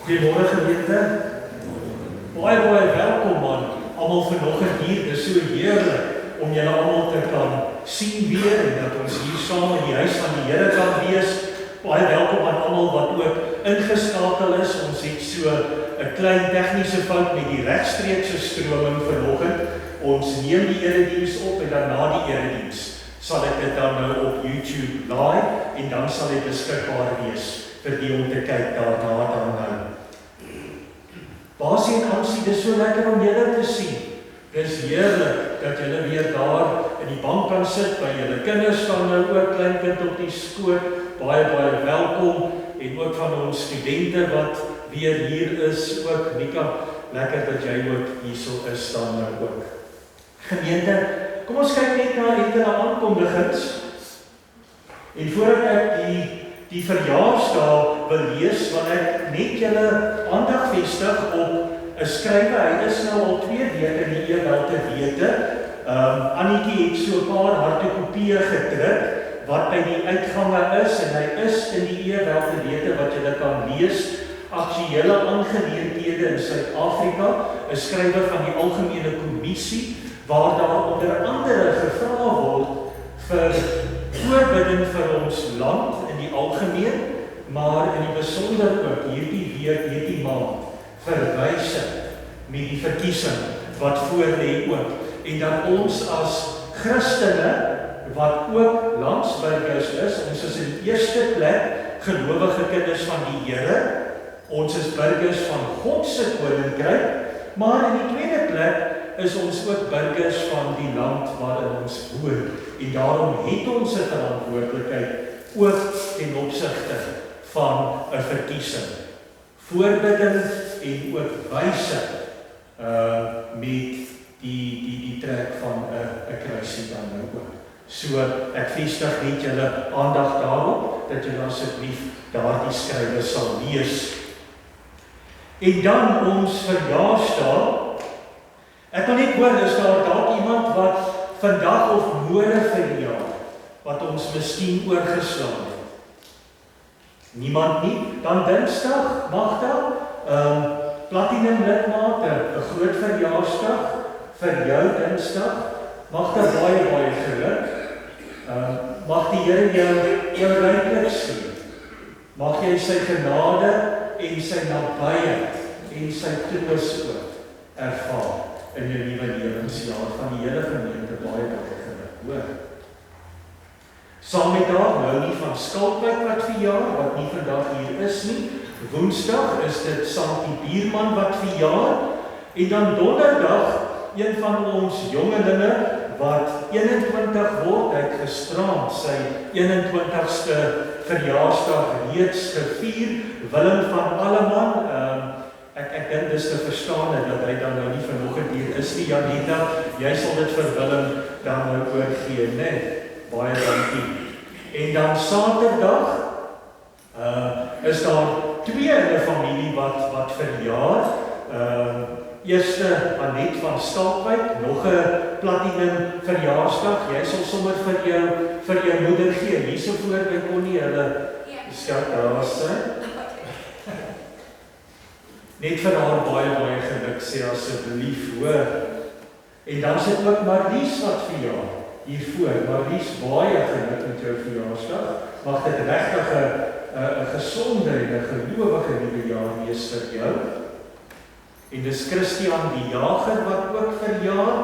Goeiemôre gemeente. Baie welkom man. Almal vanoggend hier. Dis so heerlik om julle almal te kan sien weer en dat ons hier saam in die huis van die Here kan wees. Baie welkom aan almal wat ook ingeskakel is. Ons het so 'n klein tegniese fout met die regstreekse stroming vanoggend. Ons neem die erediens op en dan na die erediens sal ek dit dan nou op YouTube laai en dan sal dit beskikbaar wees vir die om te kyk daarna dan nou. Basie en Ansie, dis so lekker om julle te sien. Dis heerlik dat julle weer daar in die bank kan sit by julle kinders van nou ook kleinkind op die skoot. Baie welkom en ook van ons studente wat weer hier is ook. Mika, lekker dat jy ook hierso is dan nou ook. Gemeente, kom ons kyk net na enkele aankondigings. En voordat ek die verjaarsdag wil lees, wil ek net julle aandag vestig op 'n skrywe. Hy is nou al 2 weke in die e-wel te wete. Annetjie het so 'n paar hardekopieë gedruk wat by die uitgange is en hy is in die e-wel te wete wat julle kan lees. Aktuele aangeleenthede in Suid-Afrika, 'n skrywe van die Algemene Kommissie waar daar onder andere gevra word vir voorbidding vir ons land in die algemeen, maar in die besonder ook hierdie week, hierdie maand, verwysing met die verkiesing wat voorlê ook. En dat ons as Christene, wat ook landsburgers is, ons is in die eerste plek gelowige kinders van die Here, ons is burgers van God se koninkryk, maar in die tweede plek is ons ook burgers van die land waarin ons woon. En daarom het ons 'n verantwoordelikheid ook ten opsigte van 'n verkiesing. Voorbidding en ook wysing met die trek van 'n kruisie dan nou ook. So ek vestig net julle aandag daarop dat julle asseblief daardie skrywe sal lees. En dan ons verjaarsdag. Ek wil net hoor, is daar dalk iemand wat vandag of môre verjaar, wat ons miskien oorgeslaan het? Niemand nie? Dan Dinsdag, Magda, Platinum lidmate, 'n groot verjaarsdag vir jou Dinsdag. Magda, baie geluk. Mag die Here jou ryklik seën. Mag jy sy genade en sy nabyheid en sy troos ook ervaar in jou nuwe lewensjaar. Van die hele gemeente baie geluk, hoor. Saam met daar nou nie van Skalkwyk wat verjaar, wat nie vandag hier is nie. Woensdag is dit Santie Bierman wat verjaar. En dan donderdag, een van ons jongelinge wat 21 word, hy het gisterand sy 21ste verjaarsdag reeds gevier. Willem van Alleman, ek dink dis te verstaan dat hy dan nou nie vanoggend hier is nie. Janita, jy sal dit vir Willem dan nou oorgee, né? Baie dankie. En dan Saterdag is daar 2 in 'n familie wat verjaar. Eerste Anet van Skalkwyk, nog 'n platinum verjaarsdag. Jy sal sommer vir jou moeder gee. Hierso voor by Connie, hulle skat daar sy. Net vir haar baie geluk sê asseblief, hoor. En dan sit ook Marlies wat verjaar hiervoor. Marlies, baie geluk met jou verjaarsdag. Mag dit regtig 'n gesonde en 'n gelowige nuwe jaar wees vir jou. En dis Christian die Jager wat ook verjaar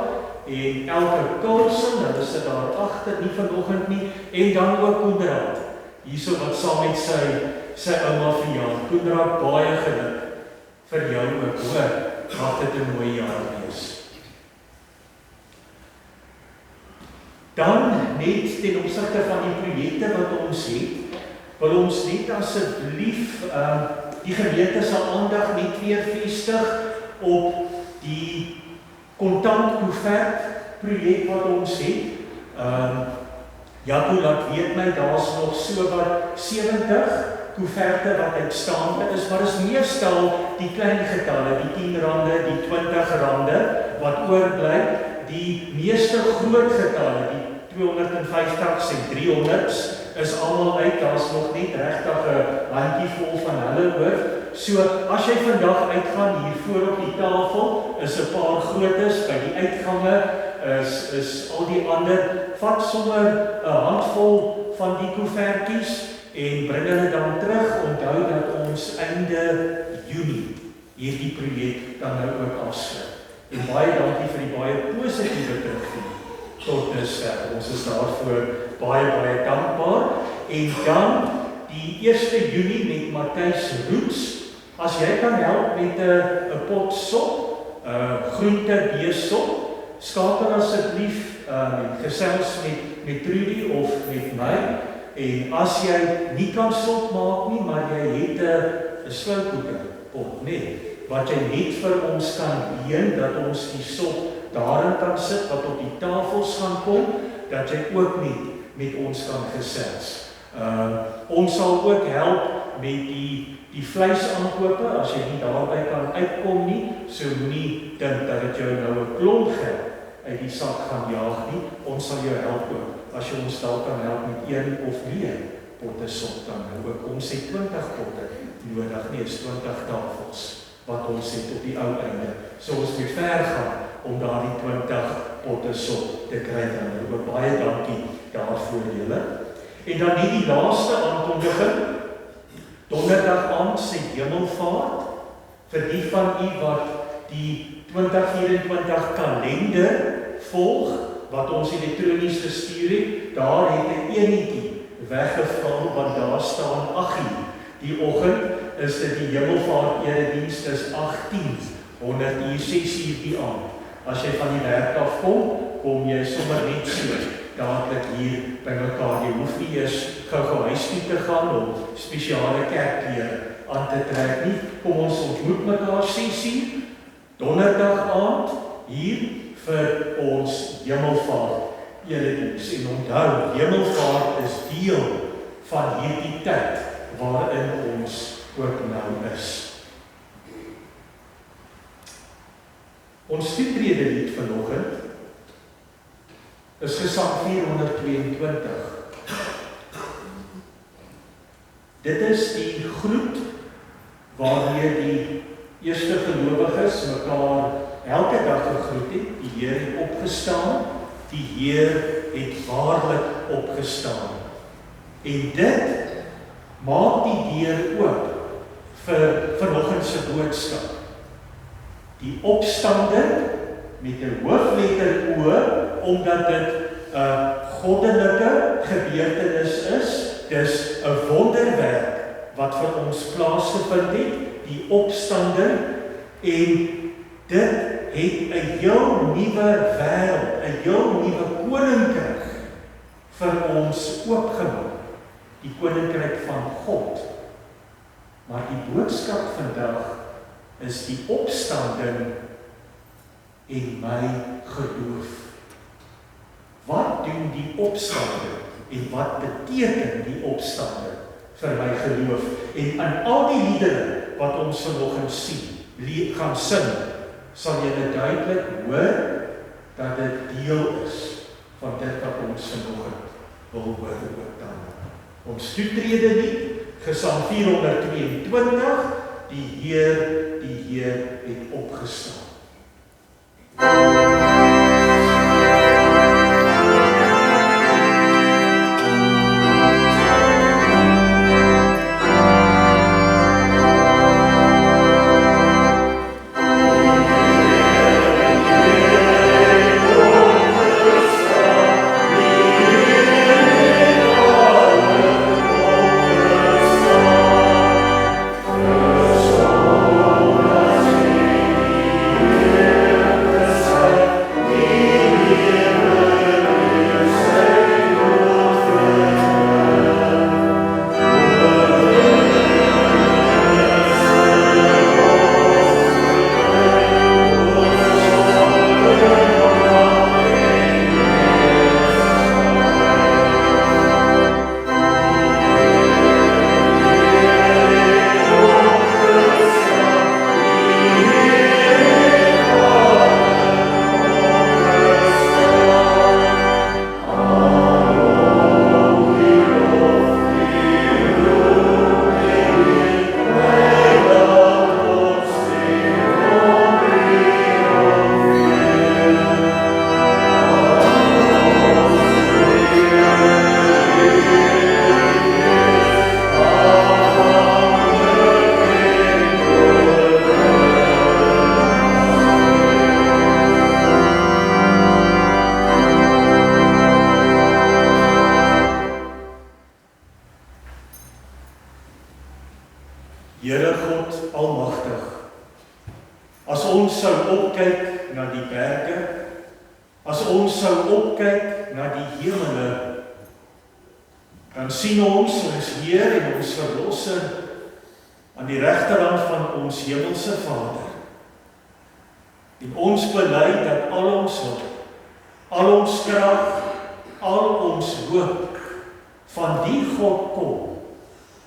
en Elke Carlson, hulle sit daar agter, nie vanoggend nie, en dan ook Konrad, hierso wat saam met sy ouma verjaar. Konrad, baie geluk vir jou ook, hoor. Mag dit 'n mooi jaar wees. Dan net ten opsigte van die projekte wat ons het, wil ons net asseblief die gemeente se aandag net weer vestig op die kontantkuvert projek wat ons het. Jaco laat weet my, daar's nog so wat 70 kuverte wat uitstaande is, maar is meestal die klein getalle, die R10, die R20 wat oorbly. Die meeste groot getalle, die 250s en 300s, is almal uit, daar's nog net regtig 'n handjievol van hulle oor. So, as jy vandag uitgaan hier voor op die tafel, is 'n paar grootes by die uitgange, is al die ander, vat sommer 'n handvol van die koevertjies en bring hulle dan terug. Onthou dat ons einde Junie hierdie projek dan nou ook afsluit. En baie dankie vir die baie positiewe terugvoer tot dusver. Ons is daarvoor baie dankbaar. En dan die 1 Junie met Matthys Roots. As jy kan help met 'n pot sop, groente beesop, skakel asseblief gesels met Trudy of met my. En as jy nie kan sop maak nie, maar jy het 'n sloukoekerpot, nee, wat jy net vir ons kan leen, dat ons die sop daarin kan sit, wat op die tafels gaan kom, dat jy ook net met ons kan gesels. Ons sal ook help met die vleisaankope, as jy nie daarby kan uitkom nie, so moenie dink dat dit jou nou 'n klomp geld uit die sak gaan jaag nie. Ons sal jou help ook, as jy ons dalk kan help met 1 of 2 potte sop dan nou ook. Ons het 20 potte nodig, nie is 20 tafels wat ons het op die ou einde. So ons moet ver gaan om daardie 20 potte sop te kry dan nou. Baie dankie daarvoor julle. En dan nie die laaste aankondiging, donderdag aand se hemelvaart, vir die van u wat die 2024 kalender volg, wat ons elektronies gestuur het, daar het 'n enetjie weggeval, want daar staan 8:00 die oggend, is dit die hemelvaart erediens, is 18:00 6:00 die aand. As jy van die werk af kom jy sommer net so dadelik hier by mekaar. Jy hoef nie eers gou huis toe te gaan om spesiale kerkklere aan te trek nie. Kom ons ontmoet mekaar 6:00 donderdag aand hier vir ons hemelvaart erediens. En onthou, hemelvaart is deel van hierdie tyd waarin ons ook nou is. Ons toetrede lied vanoggend is Gesang 422. Dit is die groet waarmee die eerste gelowiges mekaar elke dag gegroet het. Die Heer het opgestaan, die Heer het waarlik opgestaan. En dit maak die deur oop vir vanoggend se boodskap. Die opstanding met 'n hoofletter O, omdat dit 'n goddelike gebeurtenis is. Dis 'n wonderwerk wat vir ons plaasgevind het, die opstanding, en dit het 'n heel nuwe wêreld, 'n heel nuwe koninkryk vir ons oopgemaak. Die koninkryk van God. Maar die boodskap vandag is die opstanding en my geloof. Wat doen die opstanding en wat beteken die opstanding vir my geloof? En in al die liedere wat ons vanoggend gaan sing, sal julle duidelik hoor dat dit deel is van dit wat ons vanoggend wil hoor ook dan. Ons toetrede lied, Gesang 422, die Heer het opgestaan. na die berge, as ons sou opkyk na die hemele, dan sien ons Heer en ons Verlosser aan die regterhand van ons hemelse Vader. En ons bely dat al ons hulp, al ons krag, al ons hoop van die God kom,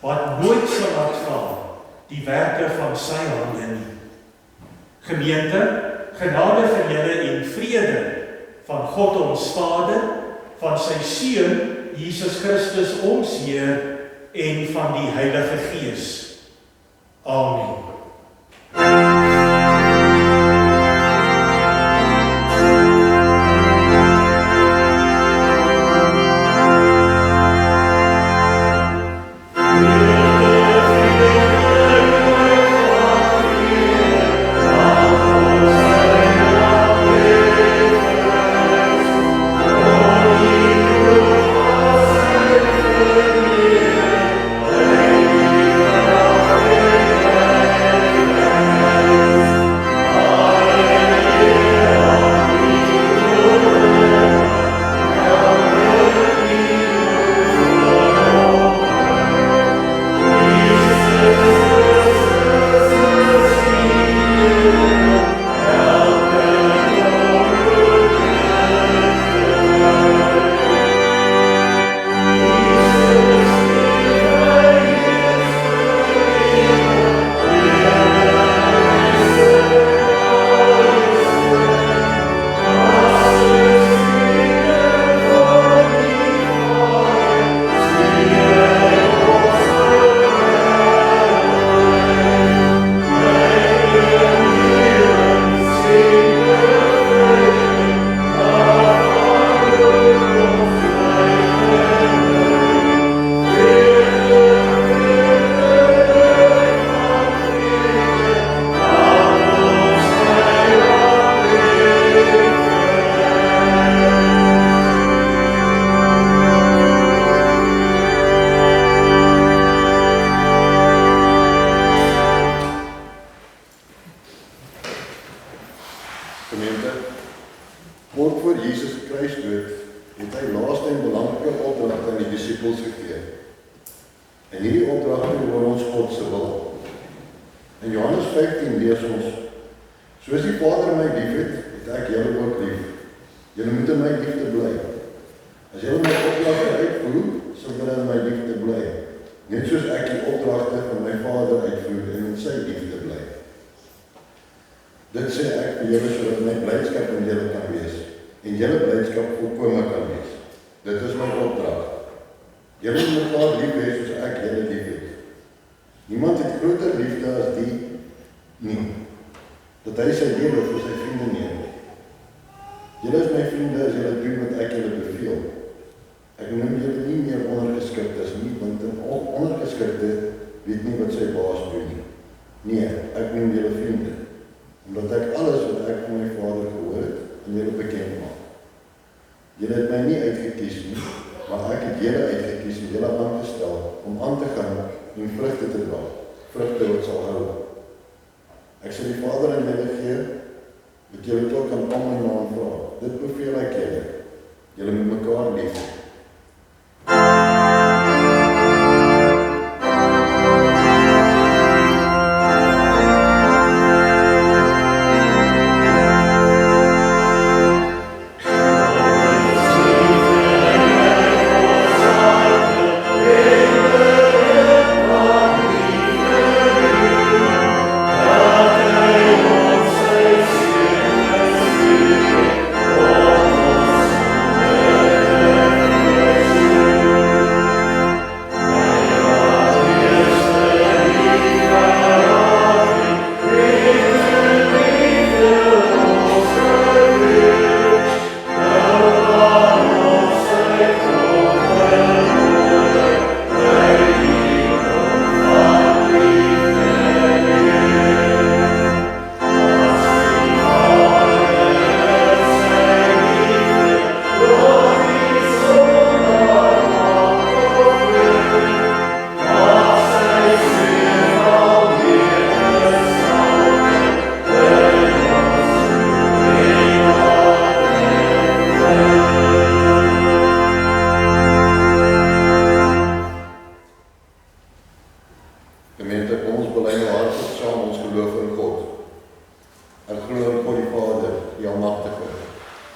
wat nooit sal laat val, die werke van sy hande nie. Gemeente, genade vir julle en vrede van God ons Vader, van sy Seun, Jesus Christus ons Heer, en van die Heilige Gees. Amen.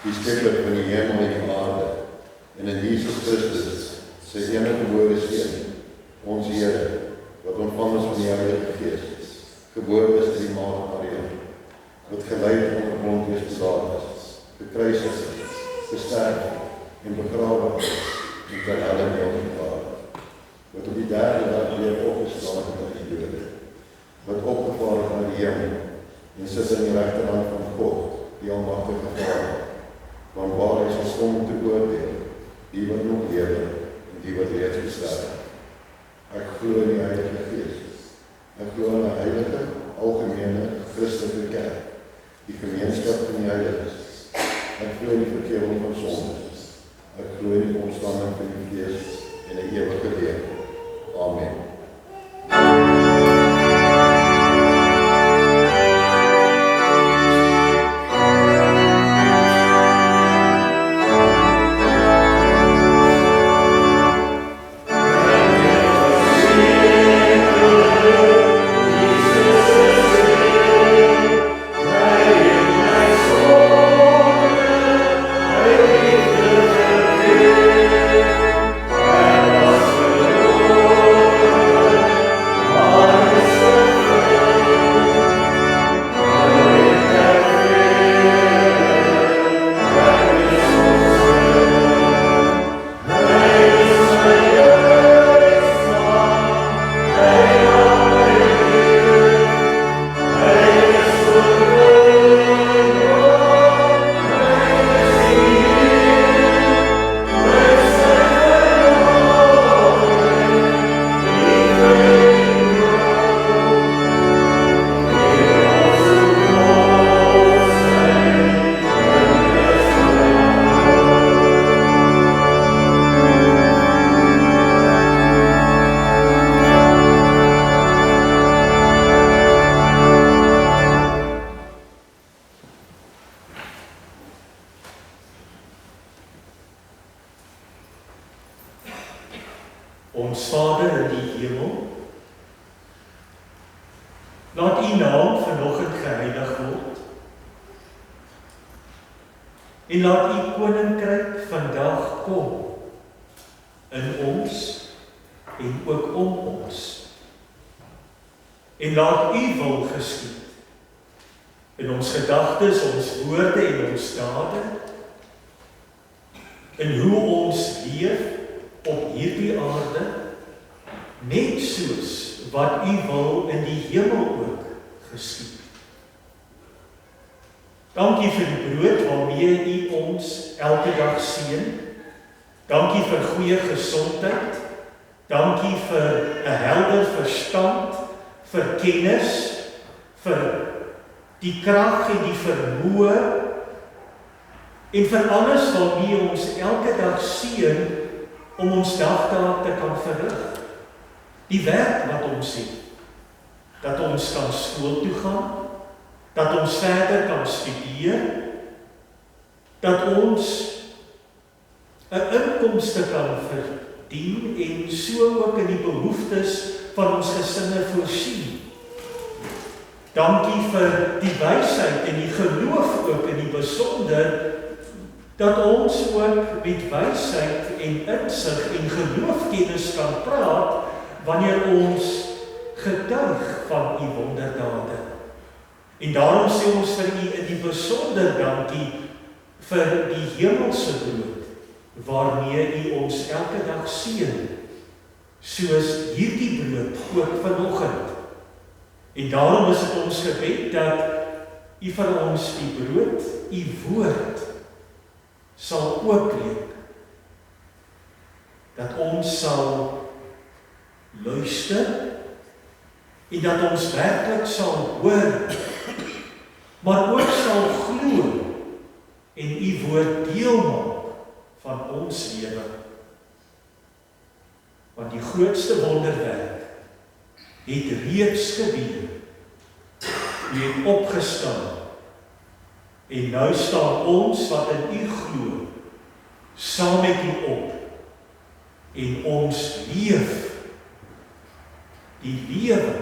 die skepper van die hemel en die aarde, en in Jesus Christus, sy enige gebore seun, ons Here, wat ontvang is van die Heilige Gees, gebore is deur die Maagd Maria, wat gelei onder Pontius Pilatus, gekruisig is, gesterf en begrawe is, en ter helle neergevaar, wat op die derde dag weer opgestaan het uit die dode, wat opgevaar het na die hemel, en sit aan die regterhand van God, die almagtige Vader, waar hy sal kom om te oordeel, die wat nog lewe en die wat reeds gesterf het. Ek glo in die Heilige Gees. Ek glo in 'n heilige, algemene, Christelike kerk, die gemeenskap van die heiliges. Ek glo in die vergifnis van sondes. Ek glo in die opstanding van die Gees en 'n ewige lewe. Amen. Ons Vader in die hemel, laat U naam vanoggend geheilig word, en laat U koninkryk vandag kom, in ons, en ook om ons, en laat U wil geskied, in ons gedagtes, ons woorde en ons dade, in hoe ons leef, op hierdie aarde, net soos wat U wil in die hemel ook geskied. Dankie vir die brood waarmee U ons elke dag seën. Dankie vir goeie gesondheid. Dankie vir 'n helder verstand, vir kennis, vir die krag en die vermoë, en vir alles waarmee ons elke dag seën, om ons dagtaak te kan verrig. Die werk wat ons het, dat ons kan skool toe gaan, dat ons verder kan studeer, dat ons 'n inkomste kan verdien en so ook in die behoeftes van ons gesinne voorsien. Dankie vir die wysheid en die geloof ook in die besonder, dat ons ook met wysheid en insig en geloofkennis kan praat, wanneer ons getuig van U wonderdade. En daarom sê ons vir U in die besonder dankie vir die hemelse brood, waarmee U ons elke dag seën, soos hierdie brood ook vanoggend. En daarom is dit ons gebed dat U vir ons die brood, U woord, sal oopbreek, dat ons sal luister, en dat ons werklik sal hoor, maar ook sal glo, en U woord deel maak van ons lewe. Want die grootste wonderwerk het reeds gebeur. U het opgestaan, en nou staan ons wat in U glo, saam met U op, en ons leef die lewe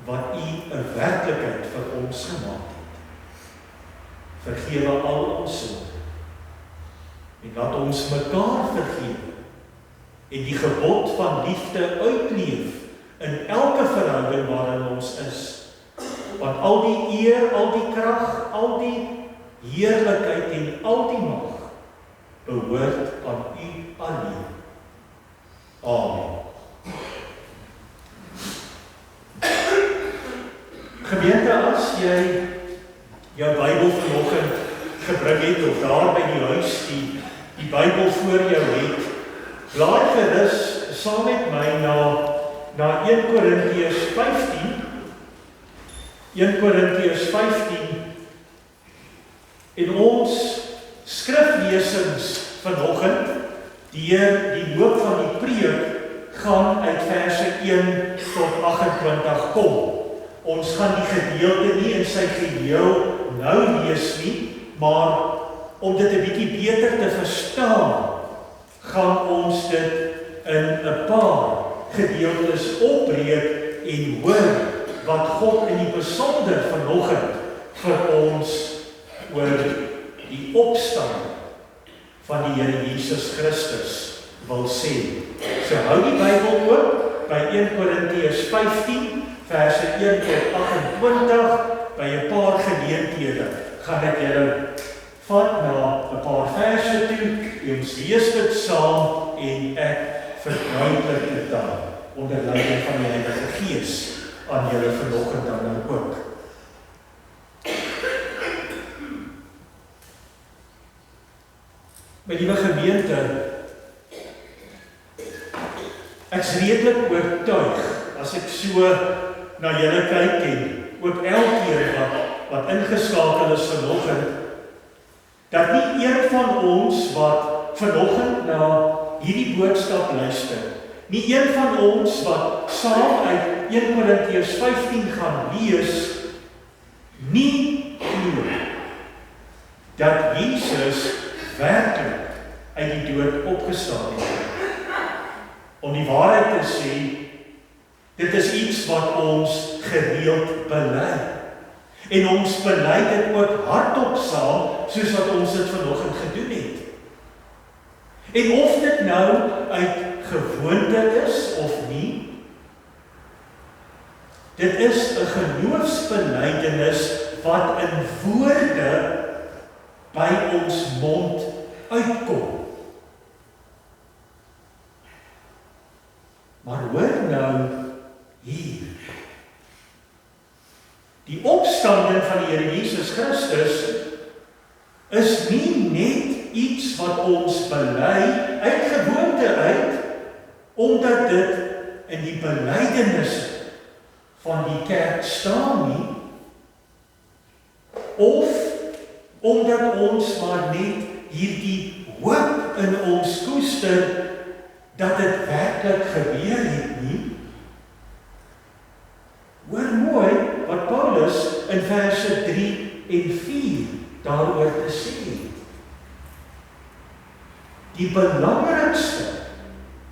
wat U 'n werklikheid vir ons gemaak het. Vergewe al ons sonde, En laat ons mekaar vergewe en die gebod van liefde uitleef in elke verhouding waarin ons is. Want al die eer, al die krag, al die heerlikheid en al die mag behoort aan U alleen. Amen. Gemeente, as jy jou Bybel vanoggend gebring het of daar by die huis die Bybel voor jou het, blaai gerus saam met my na 1 Korintiërs 15. 1 Korintiërs 15 en ons skriflesings vanoggend deur die loop van die preek gaan uit verse 1 tot 28 kom. Ons gaan die gedeelte nie in sy geheel nou lees nie, maar om dit 'n bietjie beter te verstaan, gaan ons dit in 'n paar gedeeltes opbreek en hoor wat God in die besonder vanoggend vir ons oor die opstanding van die Here Jesus Christus wil sê. So hou die Bybel oop by 1 Korintiërs 15 verse 1 tot 28, by 'n paar geleenthede gaan ek julle vat na 'n paar verse toe, ons lees dit saam en ek verduidelik dit dan onder leiding van die Heilige Gees aan julle vanoggend dan nou ook. My liewe gemeente, ek is redelik oortuig as ek so na julle kyk en ook elkeen wat ingeskakel is vanoggend, dat nie een van ons wat vanoggend na hierdie boodskap luister, nie een van ons wat saam uit 1 Korintiërs 15 gaan lees, nie glo dat Jesus werklik uit die dood opgestaan het. Om die waarheid te sê, dit is iets wat ons gereeld bely. En ons bely dit ook hardop saam, soos wat ons dit vanoggend gedoen het. En of dit nou uit gewoonte is of nie, dit is 'n geloofsbelydenis wat in woorde by ons mond uitkom. Maar hoor nou hier. Die opstanding van die Here Jesus Christus is nie net iets wat ons bely uit gewoonte uit, omdat dit in die belydenis van die kerk staan nie, of omdat ons maar net hierdie hoop in ons koester dat dit werklik gebeur het nie. Hoor mooi wat Paulus in verse 3 en 4 daaroor te sê. Die belangrikste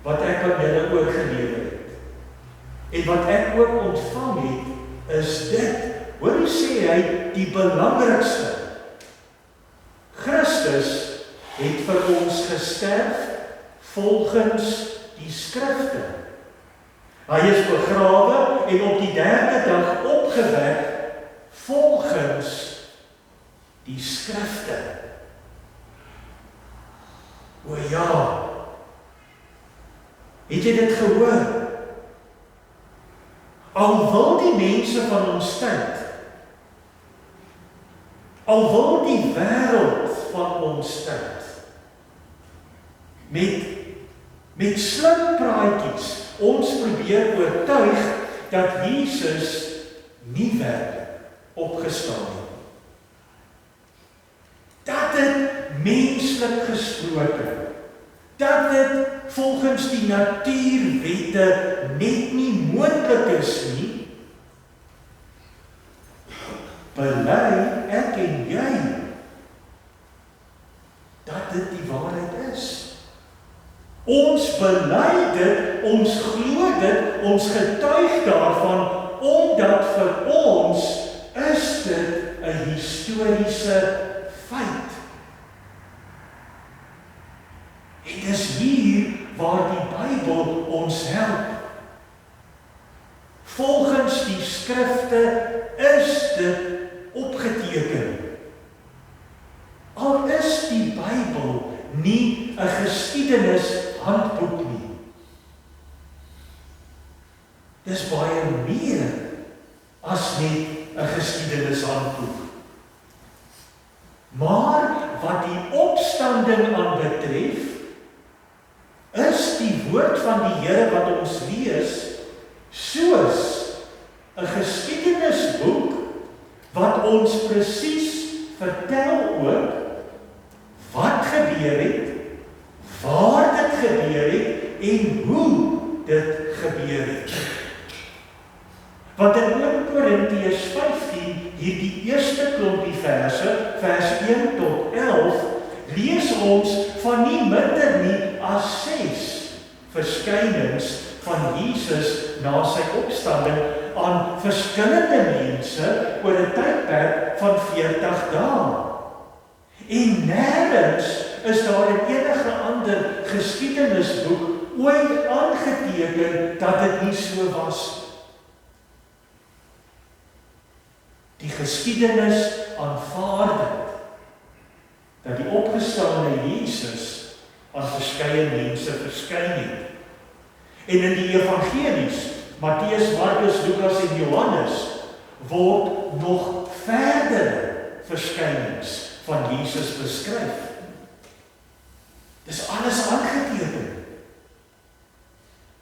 wat ek aan julle oorgelewer het, en wat ek ook ontvang het, is dit. Hoor hoe sê hy, die belangrikste. Christus het vir ons gesterf volgens die skrifte. Hy is begrawe en op die 3de dag opgewek volgens die skrifte. O ja, het jy dit gehoor? Al wil die mense van ons tyd, al wil die wêreld van ons tyd, met slim praatjies ons probeer oortuig dat Jesus nie werklik opgestaan het. Dat dit menslik gesproke, dat dit volgens die natuurwette net nie moontlik is nie, bely ek en jy dat dit die waarheid is. Ons bely dit, ons glo dit, ons getuig daarvan, omdat vir ons is dit 'n historiese feit. En dis hier waar die Bybel ons help. Volgens die skrifte is dit opgeteken. Al is die Bybel nie 'n geskiedenishandboek nie. Dis baie meer as net 'n geskiedenishandboek. Maar wat die opstanding aanbetref, is die woord van die Here wat ons lees soos 'n geskiedenisboek wat ons presies vertel ook wat gebeur het, waar dit gebeur het en hoe dit gebeur het. Want in 1 Korintiërs 15, hierdie eerste klompie verse, vers 1 tot 11, lees ons van nie minder nie as 6 verskynings van Jesus na sy opstanding aan verskillende mense oor 'n tydperk van 40 dae. En nêrens is daar in enige ander geskiedenisboek ooit aangeteken dat dit nie so was. Die geskiedenis aanvaar dit, dat die opgestane Jesus aan verskeie mense verskyn het. En in die evangelies, Matteus, Markus, Lukas en Johannes, word nog verdere verskynings van Jesus beskryf. Dis alles aangeteken.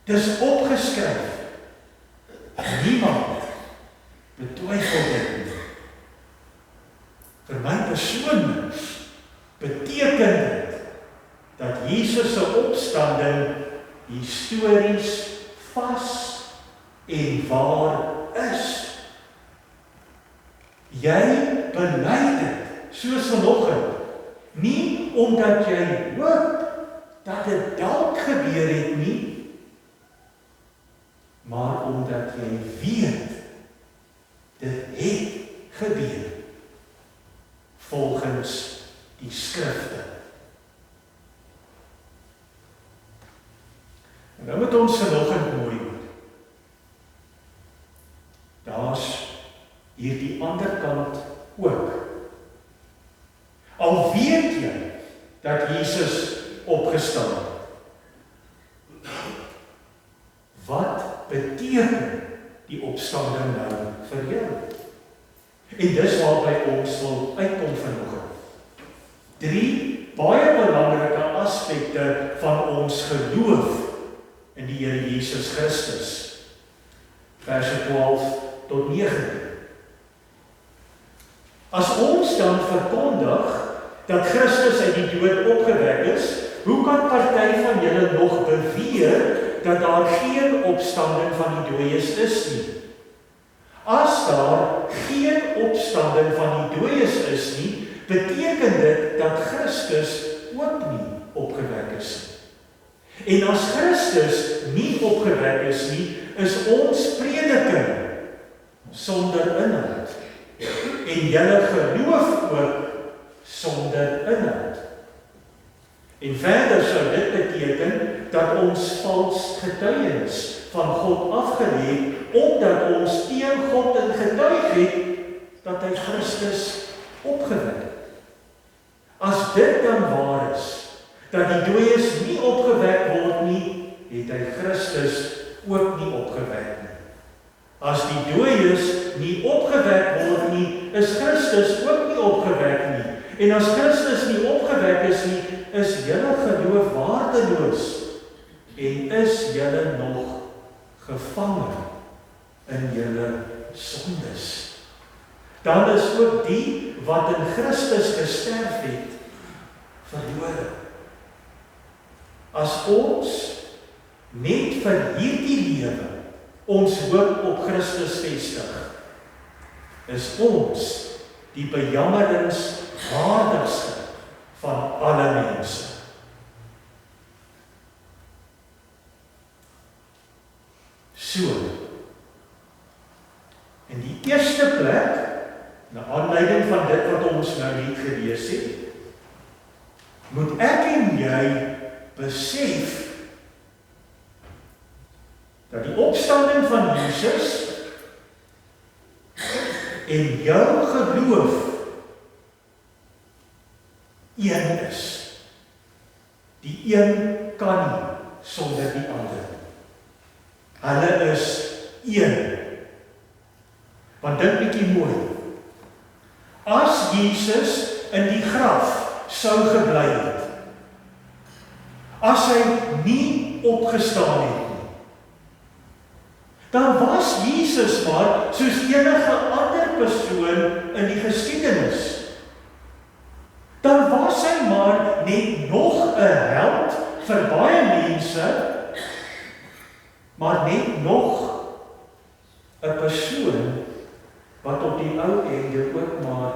Dis opgeskryf. Niemand betwyfel dit nie. Vir my persoonlik beteken dit dat Jesus se opstanding histories vas en waar is. Jy bely dit soos vanoggend, nie omdat jy hoop dat dit dalk gebeur het nie, maar omdat jy weet dit het gebeur volgens die skrifte. En nou moet ons vanoggend mooi hoor. Daar's hierdie ander kant ook. Al weet jy dat Jesus opgestaan het, wat beteken die opstanding nou vir jou? En dis waarby ons wil uitkom vanoggend. 3 baie belangrike aspekte van ons geloof in die Here Jesus Christus. Verse 12 tot 19. As ons dan verkondig dat Christus uit die dood opgewek is, hoe kan party van julle nog beweer dat daar geen opstanding van die dooies is nie? As daar geen opstanding van die dooies is nie, beteken dit dat Christus ook nie opgewek is nie. En as Christus nie opgewek is nie, is ons prediking sonder inhoud. En julle geloof ook sonder inhoud. En verder sou dit beteken dat ons vals getuienis van God afgelê het, omdat ons teen God in getuig het dat hy Christus opgewek het. As dit dan waar is, dat die dooies nie opgewek word nie, het hy Christus ook nie opgewek nie. As die dooies nie opgewek word nie, is Christus ook nie opgewek nie. En as Christus nie opgewek is nie, is julle geloof waardeloos en is julle nog gevange in julle sondes. Dan is ook die wat in Christus gesterf het, verlore. As ons net vir hierdie lewe ons hoop op Christus vestig, is ons die bejammeringswaardigste van alle mense. So, in die eerste plek, na aanleiding van dit wat ons nou net gelees het, moet ek en jy besef dat die opstanding van Jesus en jou geloof een is. Die een kan nie sonder die ander. Hulle is een. Want dink bietjie mooi. As Jesus in die graf sou gebly het, as hy nie opgestaan het nie, dan was Jesus maar soos enige ander persoon in die geskiedenis. Dan was hy maar net nog 'n held vir baie mense, maar net nog 'n persoon wat op die ou einde ook maar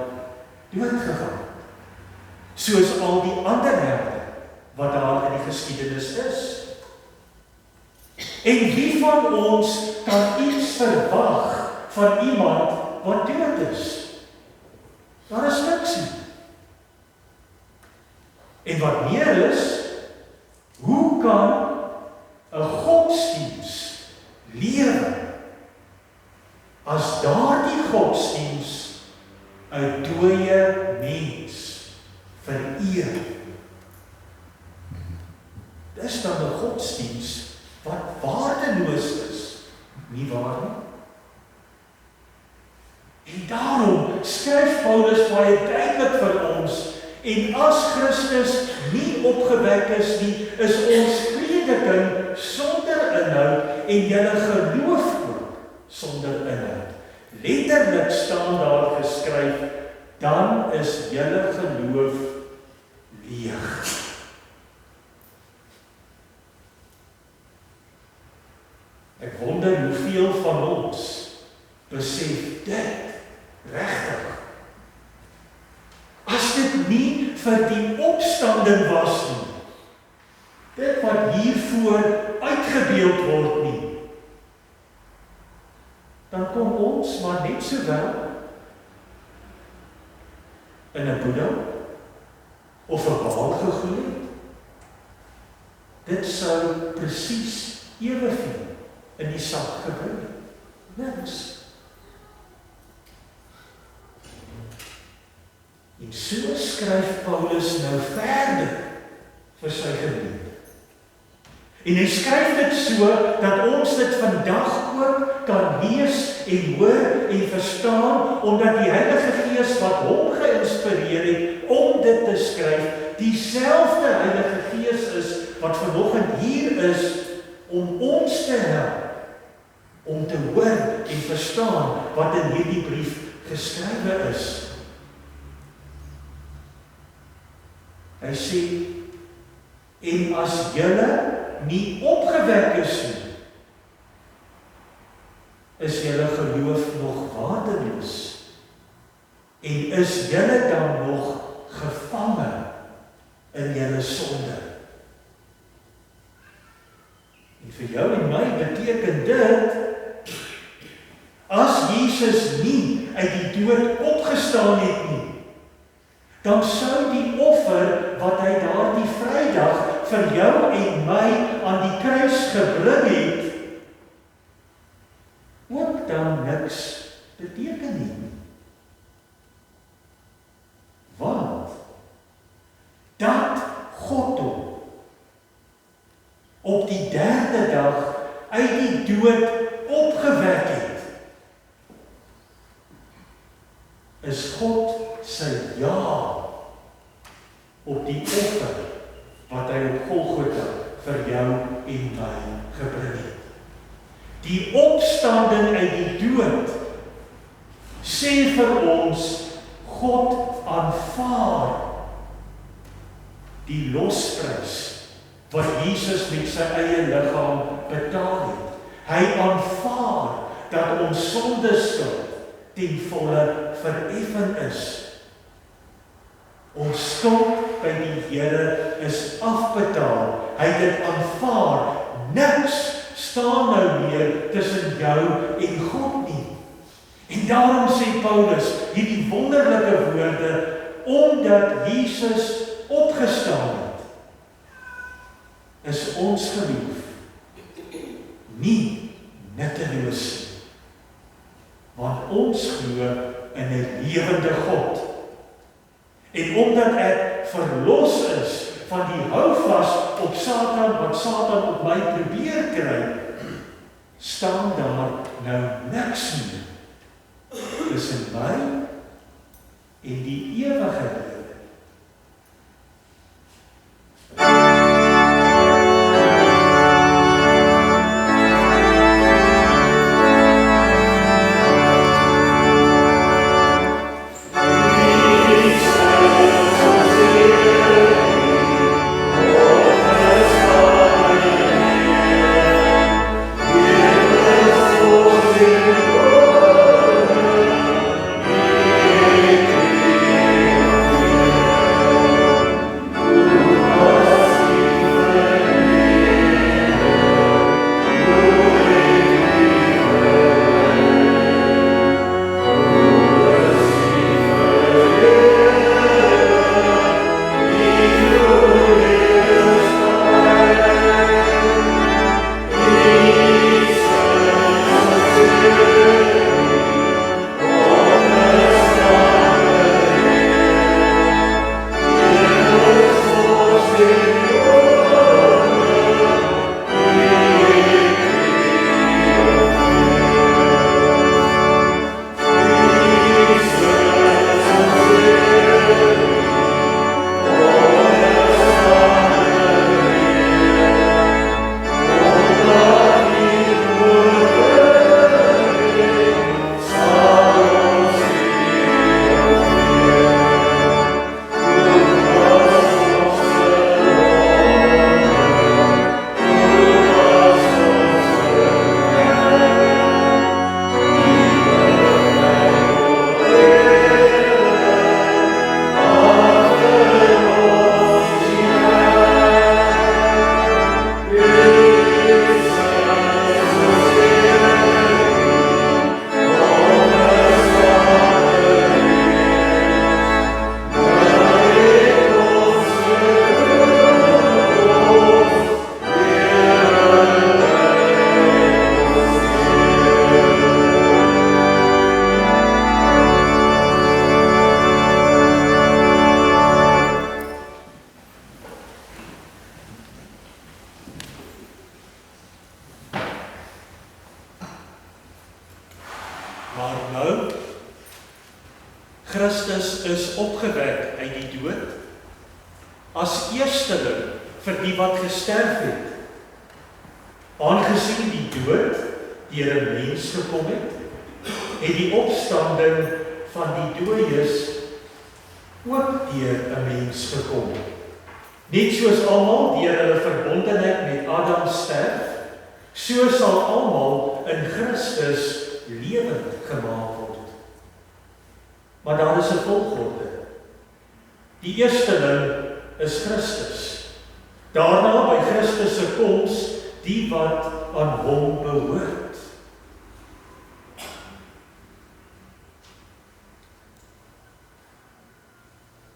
doodgegaan het. Soos al die ander helde wat daar in die geskiedenis is. En wie van ons kan iets verwag van iemand wat dood is? Daar is niks nie. En wat meer is, hoe kan 'n godsdiens lewe as daardie godsdiens 'n dooie mens vereer? Dis dan 'n godsdiens wat waardeloos is, nie waar nie? En daarom skryf Paulus baie duidelik vir ons, en as Christus nie opgewek is nie, is ons prediking sonder inhoud en julle geloof ook sonder inhoud. Letterlik staan daar geskryf, dan is julle geloof leeg. Ek wonder hoeveel van ons besef dit regtig. As dit nie vir die opstanding was nie, dit wat hiervoor uitgebeeld word nie, dan kom ons maar net sowel in 'n Boeddha of 'n Baal geglo het. Dit sou presies eweveel in die sak gebring het. Niks. En so skryf Paulus nou verder vir sy gemeente. En hy skryf dit so, dat ons dit vandag ook kan lees en hoor en verstaan, omdat die Heilige Gees wat hom geïnspireer het om dit te skryf, dieselfde Heilige Gees is, wat vanoggend hier is, om ons te help, om te hoor en verstaan, wat in hierdie brief geskrywe is. Hy sê, en as julle nie opgewek is nie, is julle geloof nog waardeloos, en is julle dan nog gevange in julle sonde. En vir jou en my beteken dit, as Jesus nie uit die dood opgestaan het nie, dan sou die offer wat hy daardie Vrydag vir jou en my aan die kruis gebring het, ook dan niks beteken nie. Want dat God hom op die 3de dag uit die dood opgewek het, is God sy ja op die offer wat hy op Golgotha vir jou en my gebring het. Die opstanding uit die dood sê vir ons, God aanvaar die losprys wat Jesus met sy eie liggaam betaal het. Hy aanvaar dat ons sondeskuld ten volle vereffen is. Ons skuld by die Here is afbetaal. Hy het dit aanvaar. Niks staan nou meer tussen jou en God nie. En daarom sê Paulus hierdie wonderlike woorde, omdat Jesus opgestaan het, is ons geloof nie nutteloos nie, want ons glo in 'n lewende God. En omdat ek verlos is van die houvas op Satan, wat Satan op my probeer kry, staan daar nou niks meer tussen my en die ewige lewe. Maar nou, Christus is opgewek uit die dood, as eersteling vir die wat gesterf het. Aangesien die dood deur 'n mens gekom het, het die opstanding van die dooies ook deur 'n mens gekom. Net soos almal deur hulle verbondenheid met Adam sterf, so sal almal in Christus lewend gemaak word. Maar daar is 'n volgorde. Die eersteling is Christus. Daarna by Christus se koms die wat aan hom behoort.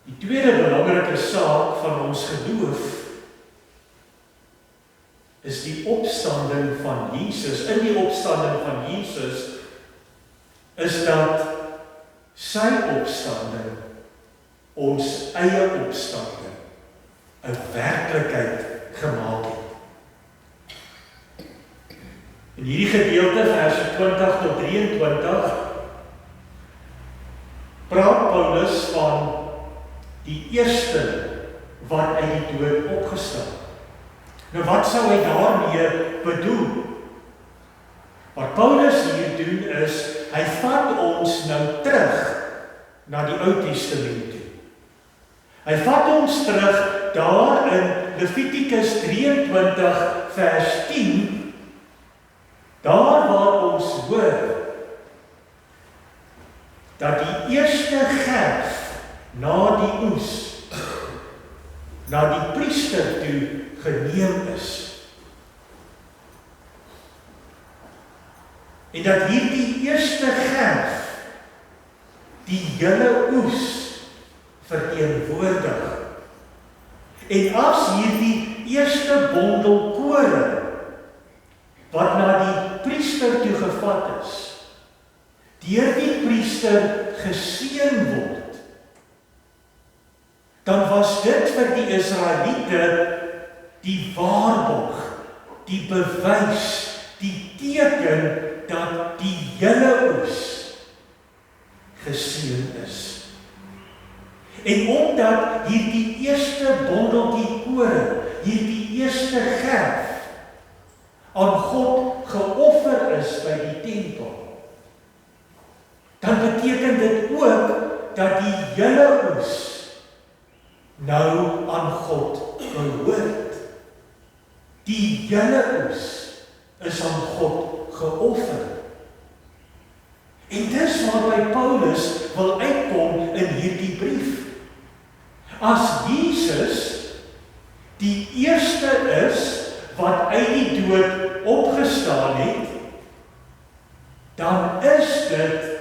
Die tweede belangrike saak van ons geloof is die opstanding van Jesus. In die opstanding van Jesus is dat sy opstanding ons eie opstanding 'n werklikheid gemaak het. In hierdie gedeelte, verse 20 tot 23, praat Paulus van die eerste wat uit die dood opgestaan. Nou wat sou hy daarmee bedoel? Wat Paulus hier doen is, hy vat ons nou terug na die Ou Testament toe. Hy vat ons terug daar in Levitikus 23 vers 10, daar waar ons hoor dat die eerste gerf na die oes, na die priester toe geneem is. En dat hierdie eerste gerf die hele oes verteenwoordig. En as hierdie eerste bondel koring wat na die priester toe gevat is, deur die priester geseën word, dan was dit vir die Israeliete die waarborg, die bewys, die teken dat die hele oes geseën is. En omdat hierdie eerste bondeltjie koring, hierdie eerste gerf, aan God geoffer is by die tempel, dan beteken dit ook dat die hele oes nou aan God behoort. Die hele oes is aan God geoffer. En dis waarby Paulus wil uitkom in hierdie brief. As Jesus die eerste is wat uit die dood opgestaan het, dan is dit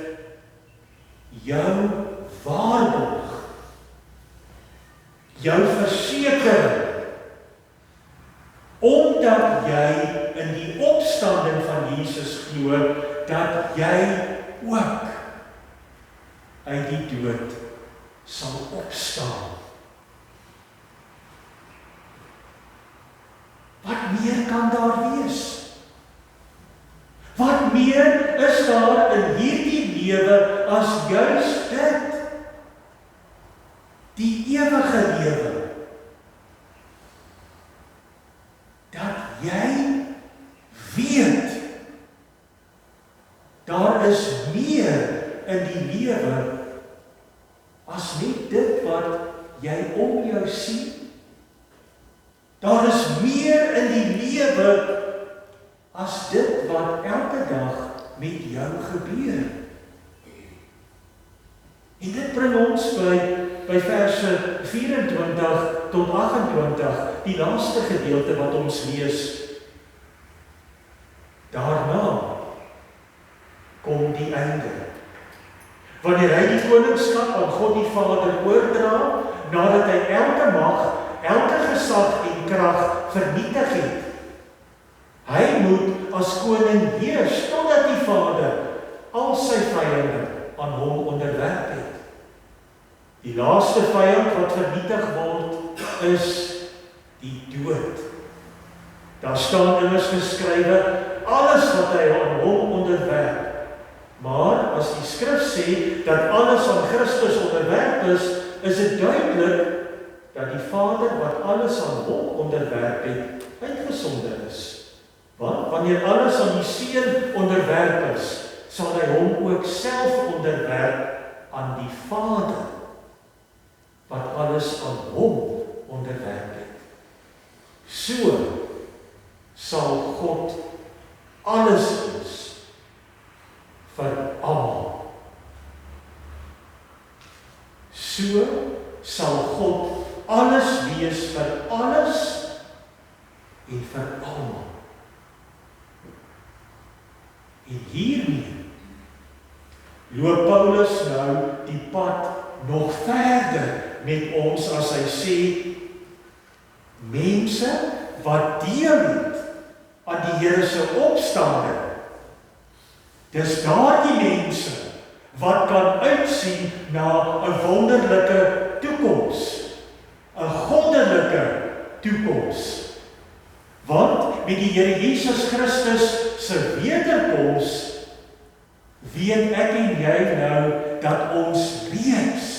jou waarborg, jou versekering, omdat jy in die opstanding van Jesus glo, dat jy ook uit die dood sal opstaan. Wat meer kan daar wees? Wat meer is daar in hierdie lewe as juis dit? Die ewige lewe. Dat jy weet, daar is meer in die lewe as net dit wat jy om jou sien. Daar is meer in die lewe as dit wat elke dag met jou gebeur. En dit bring ons by verse 24 tot 28, die laaste gedeelte wat ons lees. Daarna kom die einde. Wanneer hy die koningskap aan God die Vader oordra, nadat hy elke mag, elke gesag en krag vernietig het. Hy moet as koning heers, totdat die Vader al sy vyande aan hom onderwerp het. Die laaste vyand wat vernietig word, is die dood. Daar staan immers geskrywe, alles wat hy aan hom onderwerp. Maar as die skrif sê, dat alles aan Christus onderwerp is dit duidelik, dat die Vader wat alles aan hom onderwerp het, uitgesonder is. Want wanneer alles aan die Seun onderwerp is, sal hy hom ook self onderwerp aan die Vader, wat alles aan hom onderwerp het. So sal God alles wees vir almal. So sal God alles wees vir alles en vir almal. En hiermee loop Paulus nou die pad nog verder met ons as hy sê, mense wat deel het aan die Here se opstanding, dis daardie mense wat kan uitsien na 'n wonderlike toekoms, 'n goddelike toekoms. Want met die Here Jesus Christus se wederkoms weet ek en jy nou dat ons reeds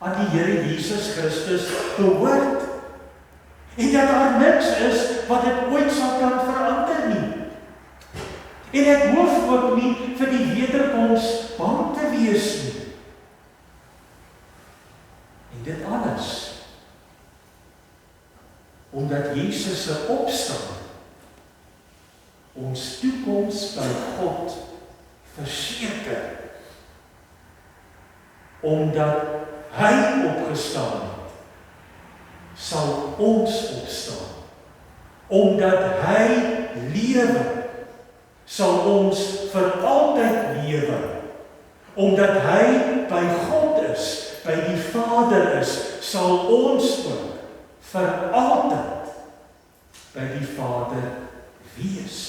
aan die Here Jesus Christus behoort. En dat daar niks is wat dit ooit sal kan verander nie. En ek hoef ook nie vir die wederkoms bang te wees nie. En dit alles omdat Jesus se opstaan ons toekoms by God verseker. Omdat hy opgestaan het, sal ons opstaan. Omdat hy lewe, sal ons vir altyd lewe. Omdat hy by God is, by die Vader is, sal ons ook vir altyd by die Vader wees.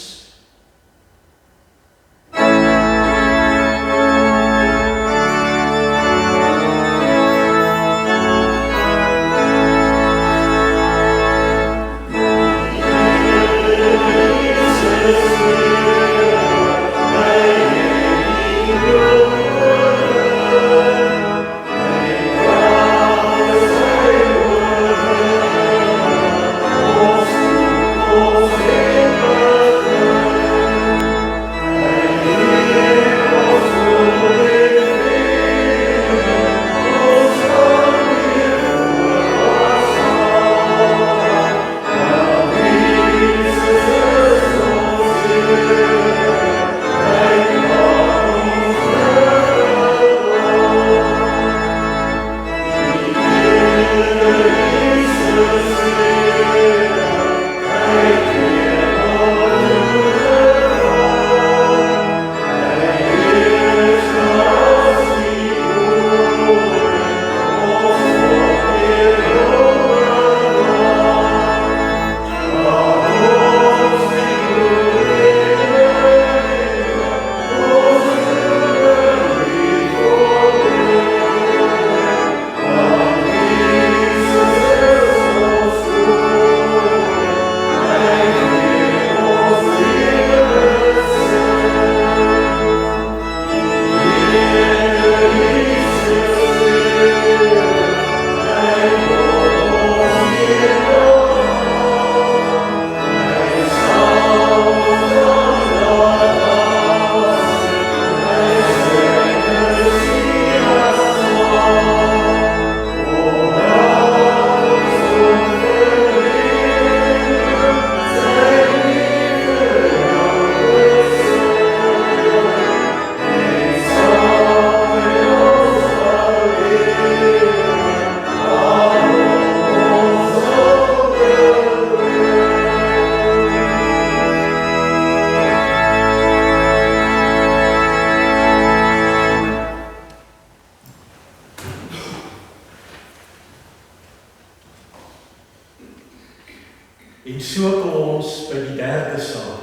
En so kom ons by die derde saak.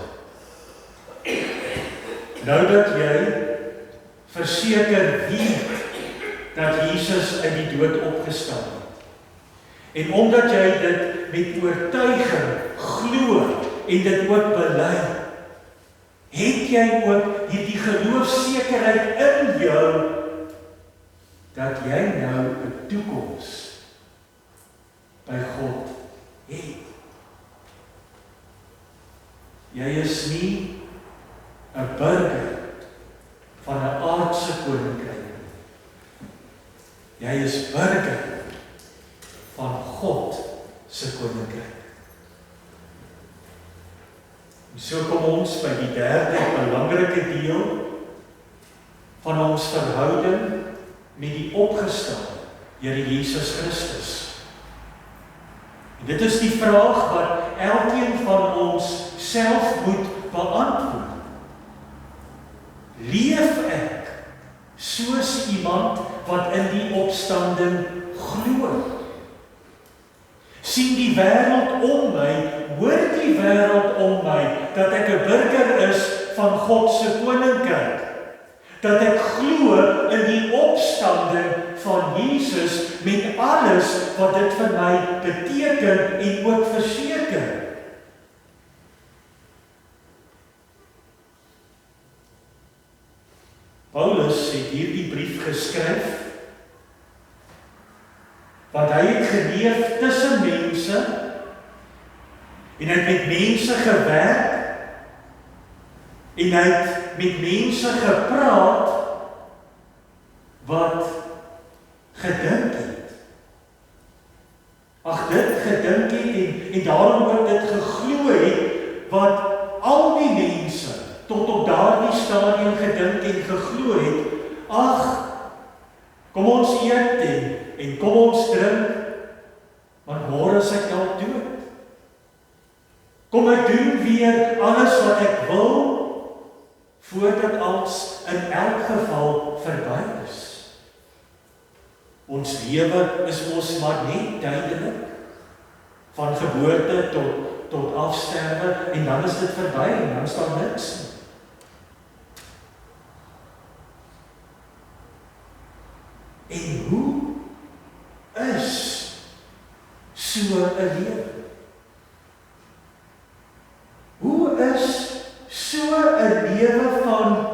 Nou dat jy verseker weet dat Jesus uit die dood opgestaan het, en omdat jy dit met oortuiging glo en dit ook bely, het jy ook hierdie geloofsekerheid in jou dat jy nou 'n toekoms by God het. Jy is nie 'n burger van 'n aardse koninkryk nie. Jy is burger van God se koninkryk. En so kom ons by die derde belangrike deel van ons verhouding met die opgestane Here Jesus Christus. En dit is die vraag wat elkeen van ons self moet beantwoord. Leef ek soos iemand wat in die opstanding glo? Sien die wêreld om my, hoor die wêreld om my, dat ek 'n burger is van God se koninkryk? Dat ek glo in die opstanding van Jesus met alles wat dit vir my beteken en ook verseker? Paulus het hierdie brief geskryf, want hy het geleef tussen mense, en hy het met mense gewerk, en hy het met mense gepraat, wat gedink het. Ag, dit gedink het, en daarom ook dit geglo het, wat al die mense, tot op daardie stadium gedink en geglo het, ag, kom ons eet en kom ons drink, want môre is ek dalk dood. Kom ek doen weer alles wat ek wil, voordat alles in elk geval verby is. Ons lewe is ons maar net tydelik, van geboorte tot tot afsterwe en dan is dit verby en dan staan niks nie. En hoe is so 'n lewe? Hoe is so 'n lewe van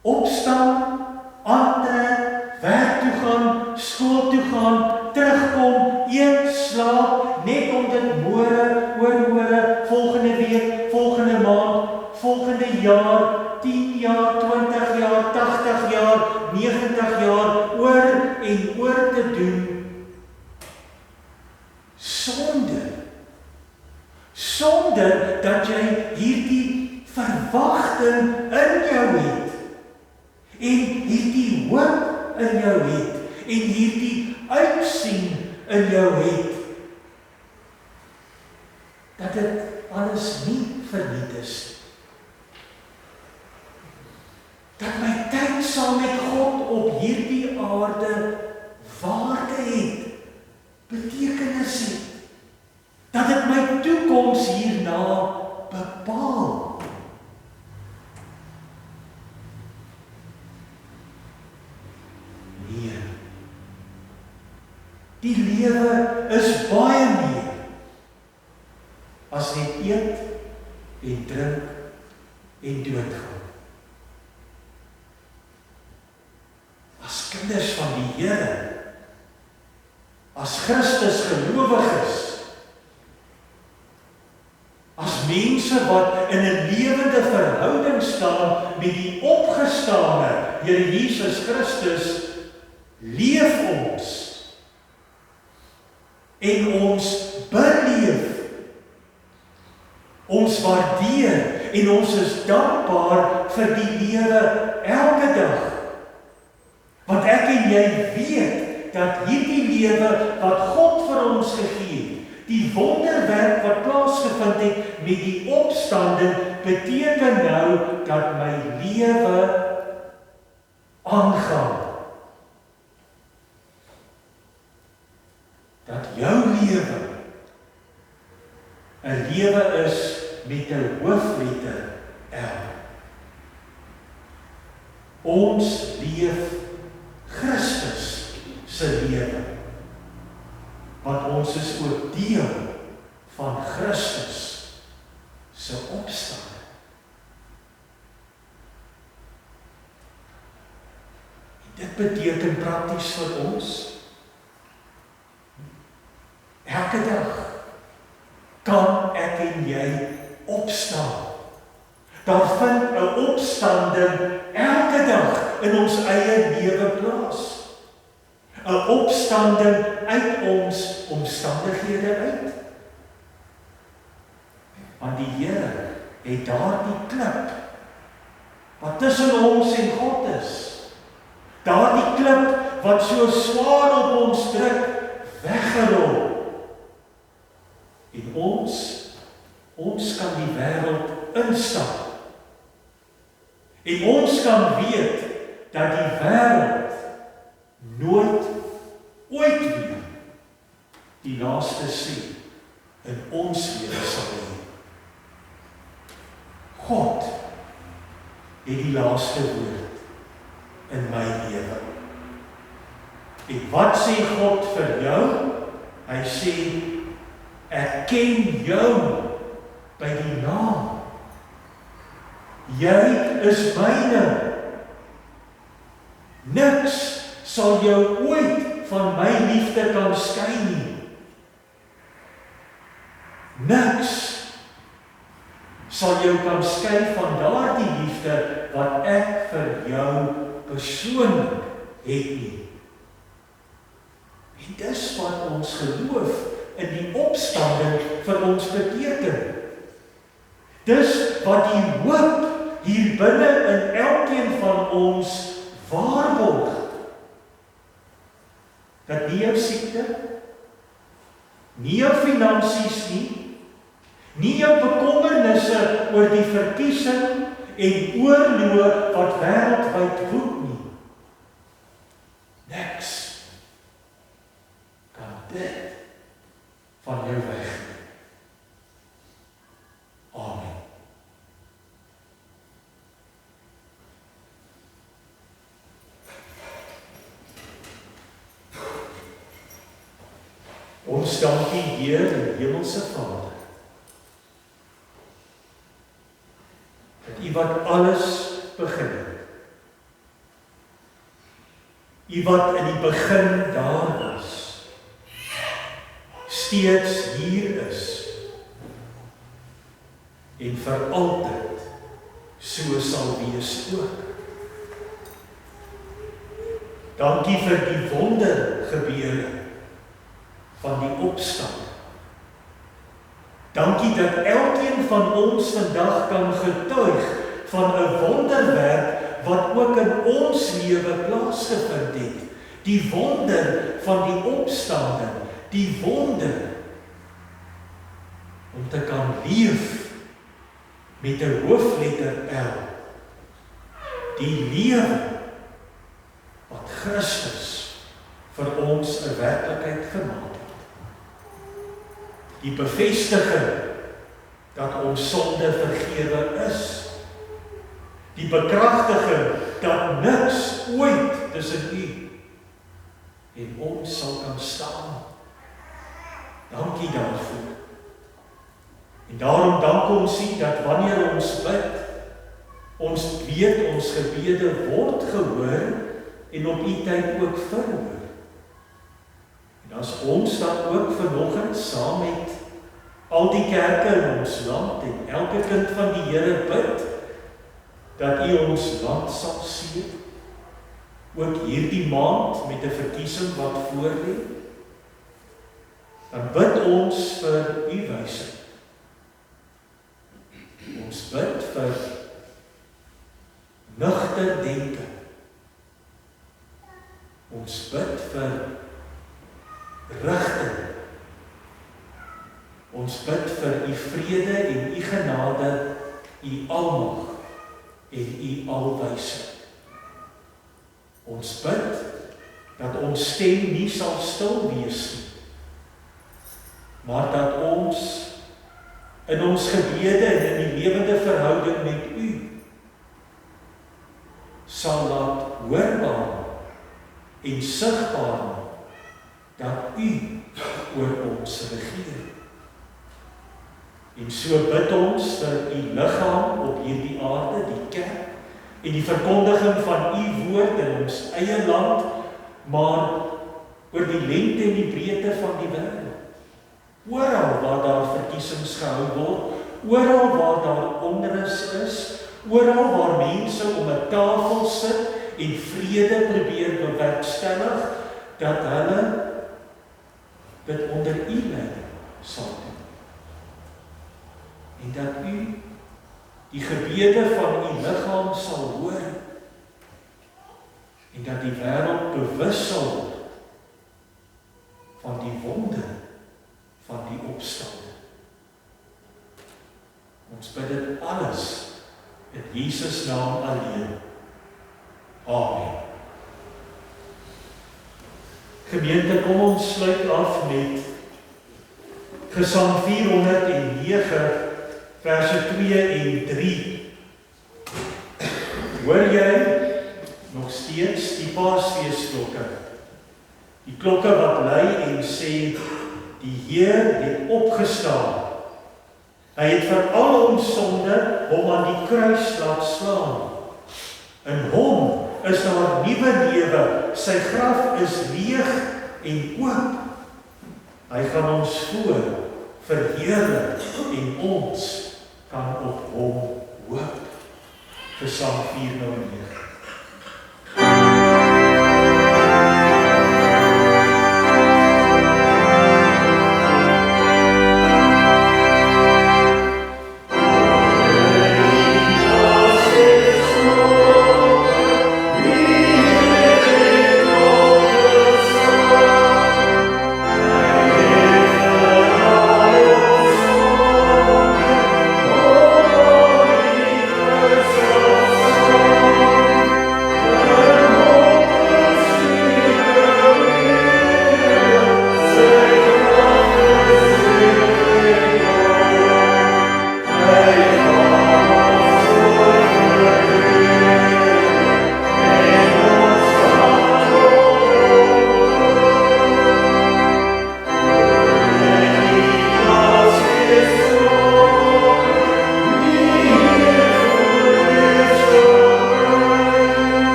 opstaan, aantrek, werk toe gaan, skool toe gaan, terugkom, eet, slaap, net om dit môre, oormôre, volgende week, volgende maand, volgende jaar, 10 jaar, 20 jaar, 80 jaar, 90 jaar, oor en oor te doen, sonder dat jy hierdie verwagting in jou het, en hierdie hoop in jou het, en hierdie uitsien in jou het, dat dit alles nie verniet is. Dat my tyd saam met God op hierdie aarde waarde het, betekenis het, dat dit my toekoms hierna bepaal. Nee, die lewe is baie meer as net eet en drink en doodgaan. As kinders van die Here, as Christus gelowiges, as mense wat in 'n lewende verhouding staan met die opgestane Here Jesus Christus, leef ons en ons beleef, ons waardeer en ons is dankbaar vir die lewe elke dag. Want ek en jy weet dat hierdie lewe wat God vir ons gegee het, die wonderwerk wat plaasgevind het met die opstanding, beteken nou dat my lewe aangaan. Dat jou lewe 'n lewe is met 'n hoofletter L. Ons leef Christus se lewe, want ons is ook deel van Christus se opstanding. Dit beteken prakties vir ons, elke dag kan ek en jy opstaan. Daar vind 'n opstanding elke dag in ons eie lewe plaas. 'n Opstanding uit ons omstandighede uit. Want die Here het daardie klip wat tussen ons en God is, daardie klip wat so swaar op ons druk, weggerol. En ons kan die wêreld instap. En ons kan weet dat die wêreld nooit, ooit weer die laaste sê in ons lewe sal hê. God het die laaste woord in my lewe. En wat sê God vir jou? Hy sê, ek ken jou by die naam. Jy is myne. Niks sal jou ooit van my liefde kan skei nie. Niks sal jou kan skei van daardie liefde wat ek vir jou persoonlik het nie. En dis wat ons geloof in die opstanding vir ons beteken. Dis wat die hoop hier binne in elkeen van ons waarborg. Dat nie jou siekte, nie jou finansies nie jou bekommernisse oor die verkiesing en oorlog wat wêreldwyd woed nie. Niks kan dit van jou wegneem. Ons dank U, Heer en Hemelse Vader, dat U wat alles begin het, U wat in die begin daar was, steeds hier is, en vir altyd so sal wees ook. Dankie vir die wondergebeure van die opstand. Dankie dat elkeen van ons vandag kan getuig van 'n wonderwerk wat ook in ons lewe plaasgevind het. Die wonder van die opstanding, die wonder om te kan leef met 'n hoofletter L. Die lewe wat Christus vir ons 'n werklikheid gemaak het. Die bevestiging dat ons sonde vergewe is. Die bekragtiging dat niks ooit tussen U en ons sal kan staan. Dankie daarvoor. En daarom dank ons U dat wanneer ons bid, ons weet ons gebede word gehoor en op U tyd ook verhoor. En as ons dan ook vanoggend saam met al die kerke in ons land en elke kind van die Here bid, dat U ons land sal seën, ook hierdie maand met 'n verkiesing wat voorlê, dan bid ons vir U wysheid. Ons bid vir nugter denke. Ons bid vir rigting. Ons bid vir U vrede en U genade, U almag en U alwysheid. Ons bid dat ons stem nie sal stil wees nie, maar dat ons in ons gebede en in die lewende verhouding met U sal laat hoorbaar en sigbaar maak dat U oor ons regeer. En so bid ons vir U liggaam op hierdie aarde, die kerk, en die verkondiging van U woord in ons eie land, maar oor die lengte en die breedte van die wêreld. Oral waar daar verkiesings gehou word, oral waar daar onrus is, oral waar mense om 'n tafel sit en vrede probeer bewerkstellig, dat hulle dit onder U leiding sal doen. En dat U die gebede van U liggaam sal hoor, en dat die wêreld bewus sal word van die wonder van die opstanding. Ons bid dit alles in Jesus naam alleen. Amen. Gemeente, kom ons sluit af met Gesang 409, verse 2 en 3. Hoor jy nog steeds die Paasfeesklokke? Die klokke wat lui en sê, die Heer het opgestaan. Hy het vir al ons sonde hom aan die kruis laat slaan. In hom is daar nuwe lewe, sy graf is leeg en oop. Hy gaan ons voor verheerlik en ons kan op hom hoop. Gesang 409.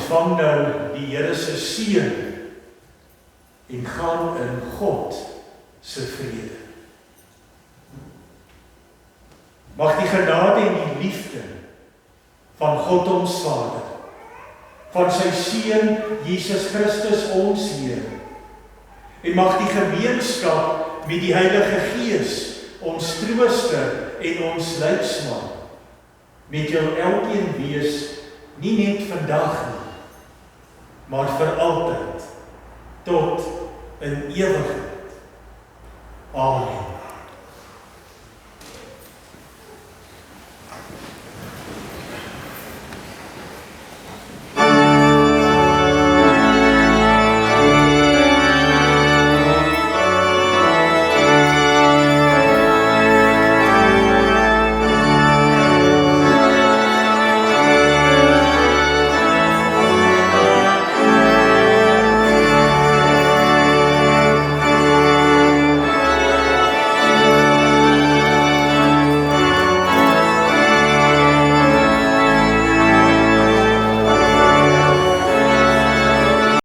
ontvang nou die Here se seën en gaan in God se vrede. Mag die genade en die liefde van God ons Vader, van sy Seun Jesus Christus ons Here, en mag die gemeenskap met die Heilige Gees ons trooster en ons leidsman met jou elkeen wees, nie net vandag nie, maar vir altyd, tot in ewigheid. Amen.